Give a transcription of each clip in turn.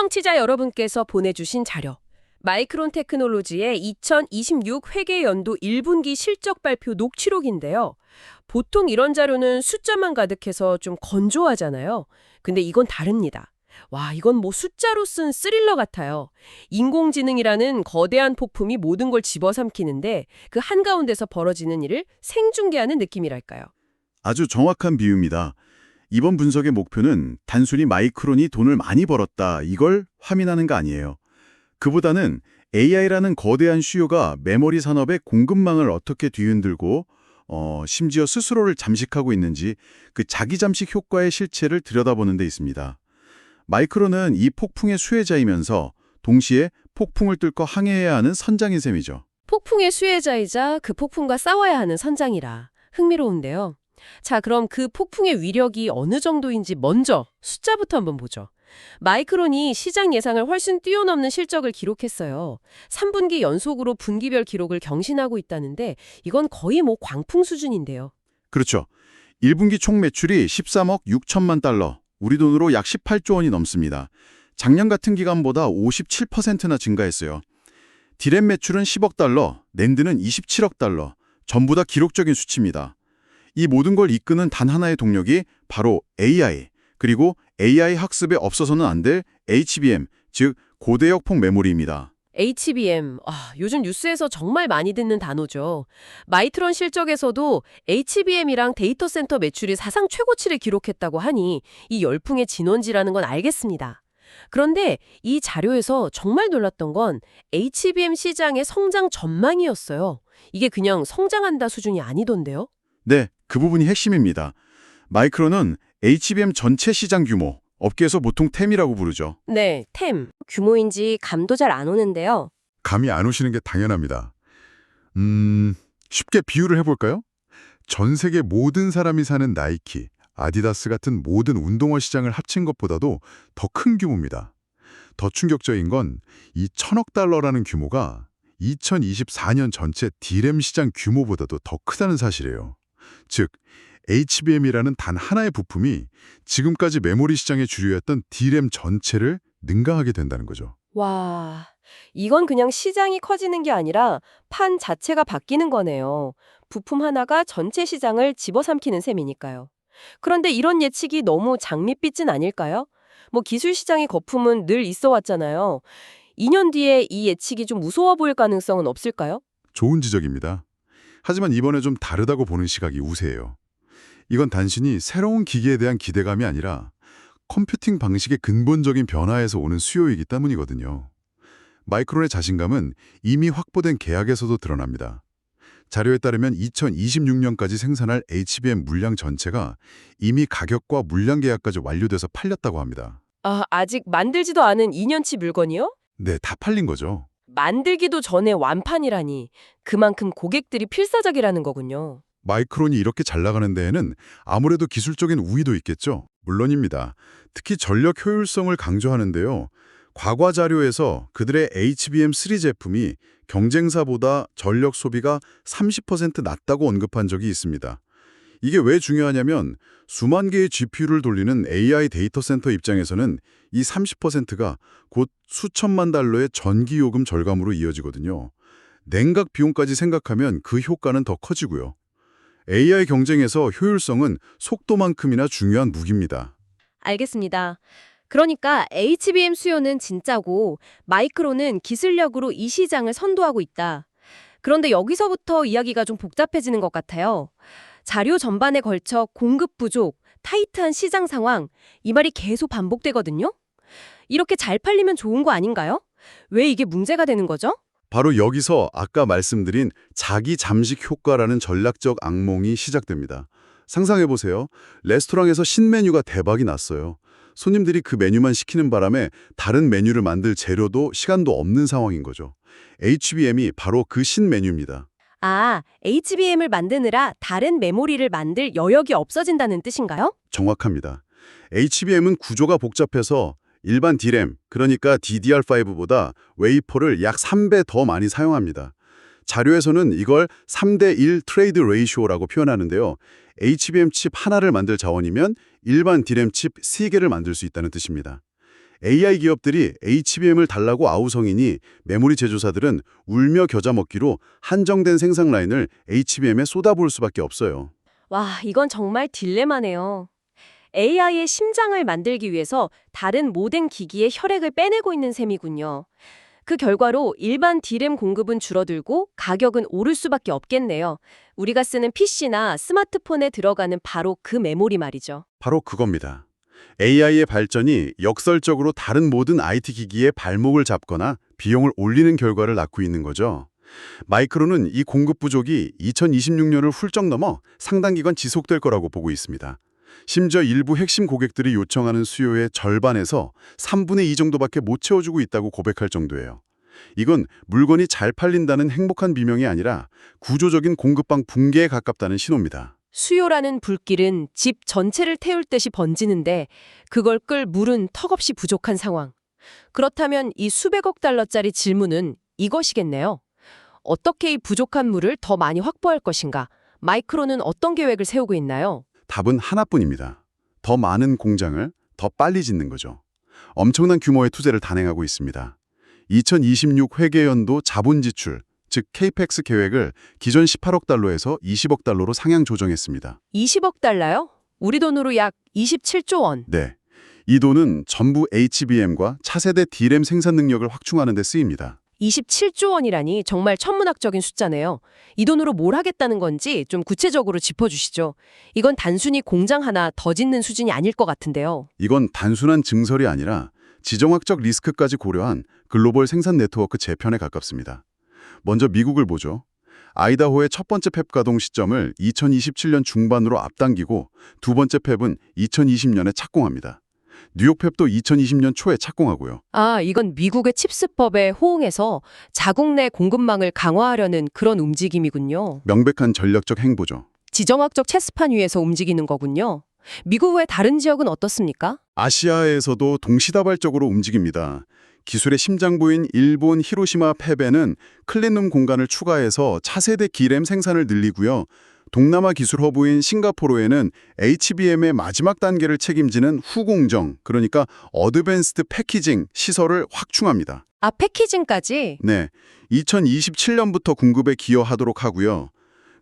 청취자 여러분께서 보내주신 자료. 마이크론 테크놀로지의 2026 회계연도 1분기 실적 발표 녹취록인데요. 보통 이런 자료는 숫자만 가득해서 좀 건조하잖아요. 근데 이건 다릅니다. 와, 이건 뭐 숫자로 쓴 스릴러 같아요. 인공지능이라는 거대한 폭품이 모든 걸 집어삼키는데 그 한가운데서 벌어지는 일을 생중계하는 느낌이랄까요. 아주 정확한 비유입니다. 이번 분석의 목표는 단순히 마이크론이 돈을 많이 벌었다 이걸 화면하는 거 아니에요. 그보다는 AI라는 거대한 수요가 메모리 산업의 공급망을 어떻게 뒤흔들고 심지어 스스로를 잠식하고 있는지 그 자기 잠식 효과의 실체를 들여다보는 데 있습니다. 마이크론은 이 폭풍의 수혜자이면서 동시에 폭풍을 뚫고 항해해야 하는 선장인 셈이죠. 폭풍의 수혜자이자 그 폭풍과 싸워야 하는 선장이라 흥미로운데요. 자, 그럼 그 폭풍의 위력이 어느 정도인지 먼저 숫자부터 한번 보죠. 마이크론이 시장 예상을 훨씬 뛰어넘는 실적을 기록했어요. 3분기 연속으로 분기별 기록을 경신하고 있다는데 이건 거의 뭐 광풍 수준인데요. 그렇죠. 1분기 총 매출이 13억 6천만 달러, 우리 돈으로 약 18조 원이 넘습니다. 작년 같은 기간보다 57%나 증가했어요. 디램 매출은 10억 달러, 낸드는 27억 달러, 전부 다 기록적인 수치입니다. 이 모든 걸 이끄는 단 하나의 동력이 바로 AI, 그리고 AI 학습에 없어서는 안 될 HBM, 즉 고대역폭 메모리입니다. HBM, 요즘 뉴스에서 정말 많이 듣는 단어죠. 마이크론 실적에서도 HBM이랑 데이터 센터 매출이 사상 최고치를 기록했다고 하니 이 열풍의 진원지라는 건 알겠습니다. 그런데 이 자료에서 정말 놀랐던 건 HBM 시장의 성장 전망이었어요. 이게 그냥 성장한다 수준이 아니던데요? 네, 그 부분이 핵심입니다. 마이크론은 HBM 전체 시장 규모, 업계에서 보통 템이라고 부르죠. 네, 템. 규모인지 감도 잘 안 오는데요. 감이 안 오시는 게 당연합니다. 쉽게 비유를 해볼까요? 전 세계 모든 사람이 사는 나이키, 아디다스 같은 모든 운동화 시장을 합친 것보다도 더 큰 규모입니다. 더 충격적인 건 이 1,000억 달러라는 규모가 2024년 전체 D램 시장 규모보다도 더 크다는 사실이에요. 즉, HBM이라는 단 하나의 부품이 지금까지 메모리 시장의 주류였던 D램 전체를 능가하게 된다는 거죠. 와, 이건 그냥 시장이 커지는 게 아니라 판 자체가 바뀌는 거네요. 부품 하나가 전체 시장을 집어삼키는 셈이니까요. 그런데 이런 예측이 너무 장밋빛은 아닐까요? 뭐 기술 시장의 거품은 늘 있어 왔잖아요. 2년 뒤에 이 예측이 좀 무서워 보일 가능성은 없을까요? 좋은 지적입니다. 하지만 이번에 좀 다르다고 보는 시각이 우세해요. 이건 단순히 새로운 기기에 대한 기대감이 아니라 컴퓨팅 방식의 근본적인 변화에서 오는 수요이기 때문이거든요. 마이크론의 자신감은 이미 확보된 계약에서도 드러납니다. 자료에 따르면 2026년까지 생산할 HBM 물량 전체가 이미 가격과 물량 계약까지 완료돼서 팔렸다고 합니다. 아직 만들지도 않은 2년치 물건이요? 네, 다 팔린 거죠. 만들기도 전에 완판이라니 그만큼 고객들이 필사적이라는 거군요. 마이크론이 이렇게 잘 나가는 데에는 아무래도 기술적인 우위도 있겠죠. 물론입니다. 특히 전력 효율성을 강조하는데요. 과거 자료에서 그들의 HBM3 제품이 경쟁사보다 전력 소비가 30% 낮다고 언급한 적이 있습니다. 이게 왜 중요하냐면 수만 개의 GPU를 돌리는 AI 데이터 센터 입장에서는 이 30%가 곧 수천만 달러의 전기요금 절감으로 이어지거든요. 냉각 비용까지 생각하면 그 효과는 더 커지고요. AI 경쟁에서 효율성은 속도만큼이나 중요한 무기입니다. 알겠습니다. 그러니까 HBM 수요는 진짜고 마이크론은 기술력으로 이 시장을 선도하고 있다. 그런데 여기서부터 이야기가 좀 복잡해지는 것 같아요. 자료 전반에 걸쳐 공급 부족, 타이트한 시장 상황, 이 말이 계속 반복되거든요. 이렇게 잘 팔리면 좋은 거 아닌가요? 왜 이게 문제가 되는 거죠? 바로 여기서 아까 말씀드린 자기 잠식 효과라는 전략적 악몽이 시작됩니다. 상상해보세요. 레스토랑에서 신메뉴가 대박이 났어요. 손님들이 그 메뉴만 시키는 바람에 다른 메뉴를 만들 재료도 시간도 없는 상황인 거죠. HBM이 바로 그 신메뉴입니다. HBM을 만드느라 다른 메모리를 만들 여력이 없어진다는 뜻인가요? 정확합니다. HBM은 구조가 복잡해서 일반 D램, 그러니까 DDR5보다 웨이퍼를 약 3배 더 많이 사용합니다. 자료에서는 이걸 3대1 트레이드 레이쇼라고 표현하는데요. HBM 칩 하나를 만들 자원이면 일반 D램 칩 3개를 만들 수 있다는 뜻입니다. AI 기업들이 HBM을 달라고 아우성이니 메모리 제조사들은 울며 겨자 먹기로 한정된 생산 라인을 HBM에 쏟아부을 수밖에 없어요. 와, 이건 정말 딜레마네요. AI의 심장을 만들기 위해서 다른 모든 기기의 혈액을 빼내고 있는 셈이군요. 그 결과로 일반 D램 공급은 줄어들고 가격은 오를 수밖에 없겠네요. 우리가 쓰는 PC나 스마트폰에 들어가는 바로 그 메모리 말이죠. 바로 그겁니다. AI의 발전이 역설적으로 다른 모든 IT 기기의 발목을 잡거나 비용을 올리는 결과를 낳고 있는 거죠. 마이크론은 이 공급 부족이 2026년을 훌쩍 넘어 상당 기간 지속될 거라고 보고 있습니다. 심지어 일부 핵심 고객들이 요청하는 수요의 절반에서 3분의 2 정도밖에 못 채워주고 있다고 고백할 정도예요. 이건 물건이 잘 팔린다는 행복한 비명이 아니라 구조적인 공급망 붕괴에 가깝다는 신호입니다. 수요라는 불길은 집 전체를 태울 듯이 번지는데 그걸 끌 물은 턱없이 부족한 상황. 그렇다면 이 수백억 달러짜리 질문은 이것이겠네요. 어떻게 이 부족한 물을 더 많이 확보할 것인가? 마이크론은 어떤 계획을 세우고 있나요? 답은 하나뿐입니다. 더 많은 공장을 더 빨리 짓는 거죠. 엄청난 규모의 투자를 단행하고 있습니다. 2026 회계연도 자본 지출, 즉 KPEX 계획을 기존 18억 달러에서 20억 달러로 상향 조정했습니다. 20억 달러요? 우리 돈으로 약 27조 원. 네. 이 돈은 전부 HBM과 차세대 D램 생산 능력을 확충하는 데 쓰입니다. 27조 원이라니 정말 천문학적인 숫자네요. 이 돈으로 뭘 하겠다는 건지 좀 구체적으로 짚어주시죠. 이건 단순히 공장 하나 더 짓는 수준이 아닐 것 같은데요. 이건 단순한 증설이 아니라 지정학적 리스크까지 고려한 글로벌 생산 네트워크 재편에 가깝습니다. 먼저 미국을 보죠. 아이다호의 첫 번째 팹 가동 시점을 2027년 중반으로 앞당기고 두 번째 팹은 2020년에 착공합니다. 뉴욕 팹도 2020년 초에 착공하고요. 아, 이건 미국의 칩스법에 호응해서 자국 내 공급망을 강화하려는 그런 움직임이군요. 명백한 전략적 행보죠. 지정학적 체스판 위에서 움직이는 거군요. 미국 외 다른 지역은 어떻습니까? 아시아에서도 동시다발적으로 움직입니다. 기술의 심장부인 일본 히로시마 팹에는 클린룸 공간을 추가해서 차세대 D램 생산을 늘리고요. 동남아 기술 허브인 싱가포르에는 HBM의 마지막 단계를 책임지는 후공정, 그러니까 어드밴스드 패키징 시설을 확충합니다. 아, 패키징까지? 네, 2027년부터 공급에 기여하도록 하고요.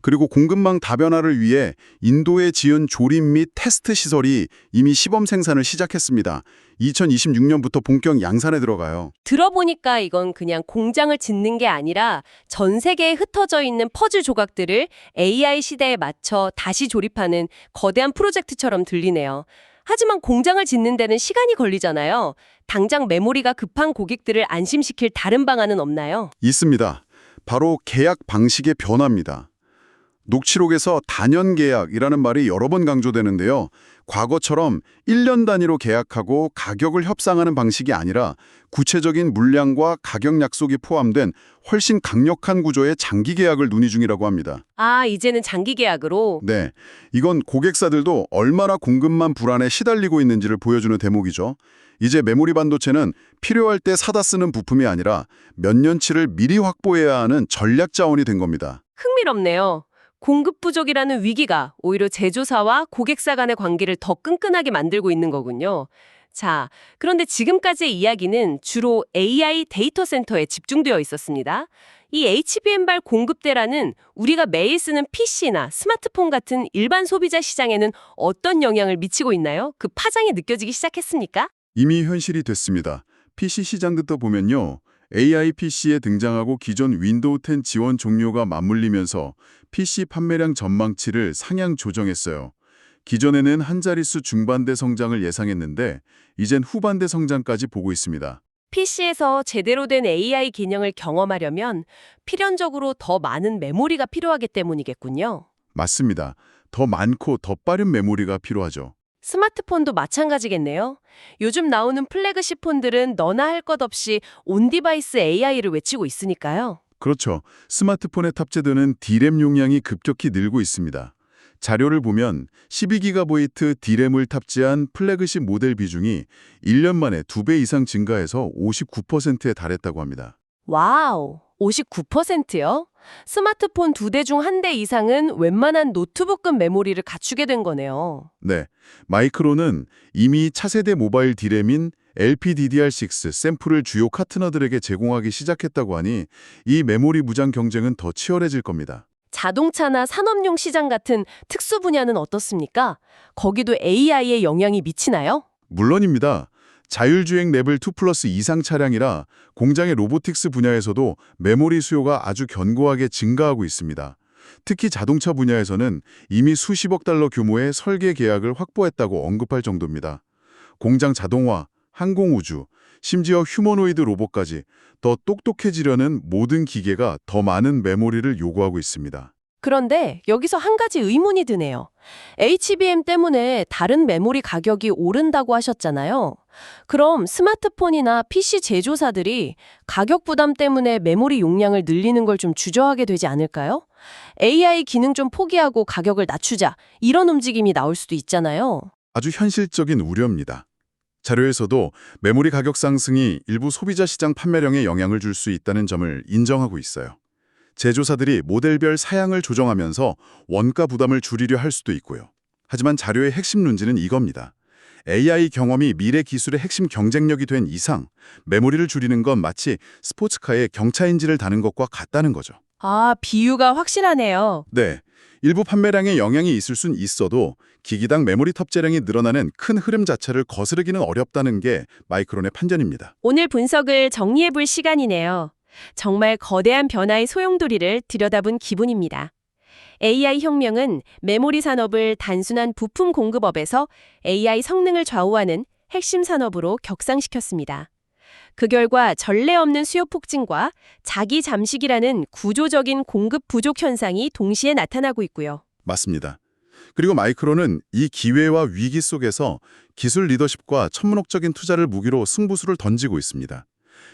그리고 공급망 다변화를 위해 인도에 지은 조립 및 테스트 시설이 이미 시범 생산을 시작했습니다. 2026년부터 본격 양산에 들어가요. 들어보니까 이건 그냥 공장을 짓는 게 아니라 전 세계에 흩어져 있는 퍼즐 조각들을 AI 시대에 맞춰 다시 조립하는 거대한 프로젝트처럼 들리네요. 하지만 공장을 짓는 데는 시간이 걸리잖아요. 당장 메모리가 급한 고객들을 안심시킬 다른 방안은 없나요? 있습니다. 바로 계약 방식의 변화입니다. 녹취록에서 단연 계약이라는 말이 여러 번 강조되는데요. 과거처럼 1년 단위로 계약하고 가격을 협상하는 방식이 아니라 구체적인 물량과 가격 약속이 포함된 훨씬 강력한 구조의 장기 계약을 논의 중이라고 합니다. 아, 이제는 장기 계약으로? 네, 이건 고객사들도 얼마나 공급만 불안에 시달리고 있는지를 보여주는 대목이죠. 이제 메모리 반도체는 필요할 때 사다 쓰는 부품이 아니라 몇 년치를 미리 확보해야 하는 전략 자원이 된 겁니다. 흥미롭네요. 공급 부족이라는 위기가 오히려 제조사와 고객사 간의 관계를 더 끈끈하게 만들고 있는 거군요. 자, 그런데 지금까지의 이야기는 주로 AI 데이터 센터에 집중되어 있었습니다. 이 HBM발 공급대라는 우리가 매일 쓰는 PC나 스마트폰 같은 일반 소비자 시장에는 어떤 영향을 미치고 있나요? 그 파장이 느껴지기 시작했습니까? 이미 현실이 됐습니다. PC 시장부터 보면요. AI PC에 등장하고 기존 윈도우 10 지원 종료가 맞물리면서 PC 판매량 전망치를 상향 조정했어요. 기존에는 한 자릿수 중반대 성장을 예상했는데 이젠 후반대 성장까지 보고 있습니다. PC에서 제대로 된 AI 기능을 경험하려면 필연적으로 더 많은 메모리가 필요하기 때문이겠군요. 맞습니다. 더 많고 더 빠른 메모리가 필요하죠. 스마트폰도 마찬가지겠네요. 요즘 나오는 플래그십 폰들은 너나 할 것 없이 온디바이스 AI를 외치고 있으니까요. 그렇죠. 스마트폰에 탑재되는 D램 용량이 급격히 늘고 있습니다. 자료를 보면 12GB D램을 탑재한 플래그십 모델 비중이 1년 만에 2배 이상 증가해서 59%에 달했다고 합니다. 와우, 59%요? 스마트폰 2대 중 1대 이상은 웬만한 노트북급 메모리를 갖추게 된 거네요. 네, 마이크론은 이미 차세대 모바일 D램인 LPDDR6 샘플을 주요 카트너들에게 제공하기 시작했다고 하니 이 메모리 무장 경쟁은 더 치열해질 겁니다. 자동차나 산업용 시장 같은 특수 분야는 어떻습니까? 거기도 AI의 영향이 미치나요? 물론입니다. 자율주행 레벨 2+ 이상 차량이라 공장의 로보틱스 분야에서도 메모리 수요가 아주 견고하게 증가하고 있습니다. 특히 자동차 분야에서는 이미 수십억 달러 규모의 설계 계약을 확보했다고 언급할 정도입니다. 공장 자동화, 항공우주, 심지어 휴머노이드 로봇까지 더 똑똑해지려는 모든 기계가 더 많은 메모리를 요구하고 있습니다. 그런데 여기서 한 가지 의문이 드네요. HBM 때문에 다른 메모리 가격이 오른다고 하셨잖아요. 그럼 스마트폰이나 PC 제조사들이 가격 부담 때문에 메모리 용량을 늘리는 걸 좀 주저하게 되지 않을까요? AI 기능 좀 포기하고 가격을 낮추자, 이런 움직임이 나올 수도 있잖아요. 아주 현실적인 우려입니다. 자료에서도 메모리 가격 상승이 일부 소비자 시장 판매량에 영향을 줄 수 있다는 점을 인정하고 있어요. 제조사들이 모델별 사양을 조정하면서 원가 부담을 줄이려 할 수도 있고요. 하지만 자료의 핵심 논지는 이겁니다. AI 경험이 미래 기술의 핵심 경쟁력이 된 이상 메모리를 줄이는 건 마치 스포츠카에 경차 엔진을 다는 것과 같다는 거죠. 아, 비유가 확실하네요. 네, 일부 판매량에 영향이 있을 순 있어도 기기당 메모리 탑재량이 늘어나는 큰 흐름 자체를 거스르기는 어렵다는 게 마이크론의 판단입니다. 오늘 분석을 정리해볼 시간이네요. 정말 거대한 변화의 소용돌이를 들여다본 기분입니다. AI 혁명은 메모리 산업을 단순한 부품 공급업에서 AI 성능을 좌우하는 핵심 산업으로 격상시켰습니다. 그 결과 전례 없는 수요 폭증과 자기 잠식이라는 구조적인 공급 부족 현상이 동시에 나타나고 있고요. 맞습니다. 그리고 마이크론은 이 기회와 위기 속에서 기술 리더십과 천문학적인 투자를 무기로 승부수를 던지고 있습니다.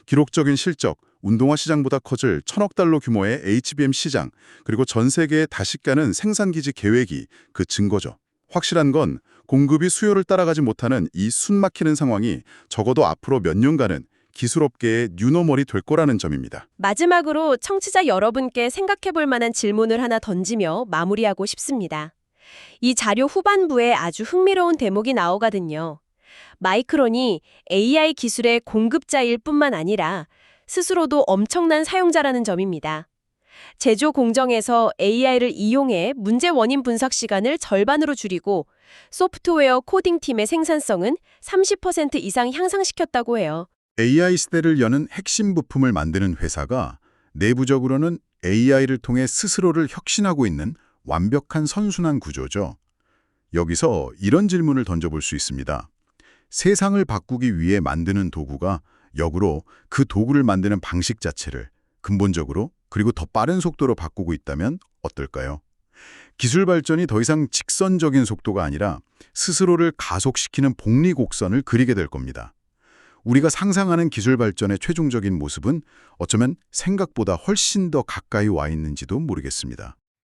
기록적인 실적, 운동화 시장보다 커질 1,000억 달러 규모의 HBM 시장, 그리고 전 세계에 다시 가는 생산기지 계획이 그 증거죠. 확실한 건 공급이 수요를 따라가지 못하는 이 숨막히는 상황이 적어도 앞으로 몇 년간은 기술업계의 뉴노멀이 될 거라는 점입니다. 마지막으로 청취자 여러분께 생각해볼 만한 질문을 하나 던지며 마무리하고 싶습니다. 이 자료 후반부에 아주 흥미로운 대목이 나오거든요. 마이크론이 AI 기술의 공급자일 뿐만 아니라 스스로도 엄청난 사용자라는 점입니다. 제조 공정에서 AI를 이용해 문제 원인 분석 시간을 절반으로 줄이고 소프트웨어 코딩 팀의 생산성은 30% 이상 향상시켰다고 해요. AI 시대를 여는 핵심 부품을 만드는 회사가 내부적으로는 AI를 통해 스스로를 혁신하고 있는 완벽한 선순환 구조죠. 여기서 이런 질문을 던져볼 수 있습니다. 세상을 바꾸기 위해 만드는 도구가 역으로 그 도구를 만드는 방식 자체를 근본적으로 그리고 더 빠른 속도로 바꾸고 있다면 어떨까요? 기술 발전이 더 이상 직선적인 속도가 아니라 스스로를 가속시키는 복리곡선을 그리게 될 겁니다. 우리가 상상하는 기술 발전의 최종적인 모습은 어쩌면 생각보다 훨씬 더 가까이 와 있는지도 모르겠습니다.